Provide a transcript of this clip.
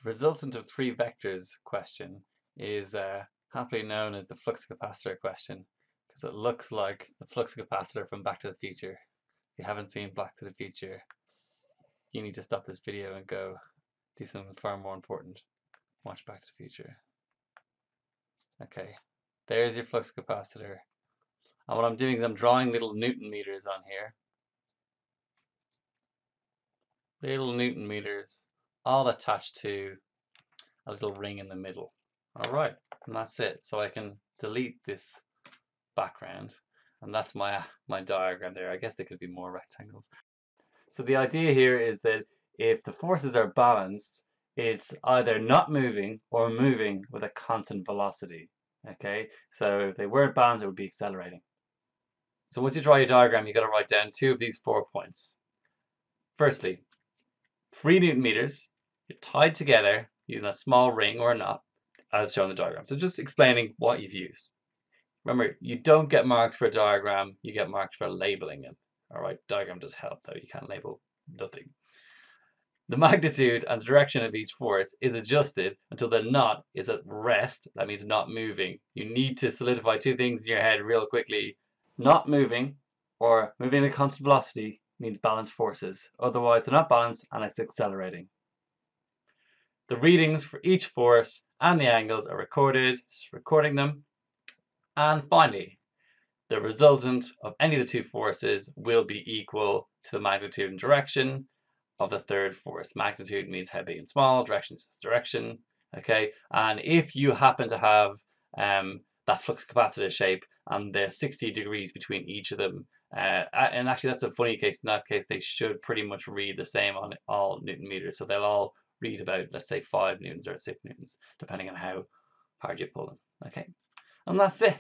The resultant of three vectors question is happily known as the flux capacitor question because it looks like the flux capacitor from Back to the Future. If you haven't seen Back to the Future, you need to stop this video and go do something far more important. Watch Back to the Future. Okay, there's your flux capacitor. And what I'm doing is I'm drawing little Newton meters on here. Little Newton meters, all attached to a little ring in the middle. Alright, and that's it. So I can delete this background, and that's my diagram there. I guess there could be more rectangles. So the idea here is that if the forces are balanced, it's either not moving or moving with a constant velocity. Okay, so if they weren't balanced, it would be accelerating. So once you draw your diagram, you've got to write down two of these 4 points. Firstly, 3 Newton meters, you're tied together using a small ring or a knot, as shown in the diagram. So just explaining what you've used. Remember, you don't get marks for a diagram, you get marks for labeling it. Alright, diagram does help though, you can't label nothing. The magnitude and the direction of each force is adjusted until the knot is at rest, that means not moving. You need to solidify 2 things in your head real quickly. Not moving or moving at a constant velocity means balanced forces. Otherwise they're not balanced and it's accelerating. The readings for each force and the angles are recorded, just recording them. And finally, the resultant of any of the 2 forces will be equal to the magnitude and direction of the third force. Magnitude means how big and small, direction is direction. Okay, and if you happen to have that flux capacitor shape and there's 60 degrees between each of them, and actually that's a funny case. In that case, they should pretty much read the same on all Newton meters. So they'll all read about, let's say, 5 newtons or 6 newtons, depending on how hard you pull them. Okay, and that's it.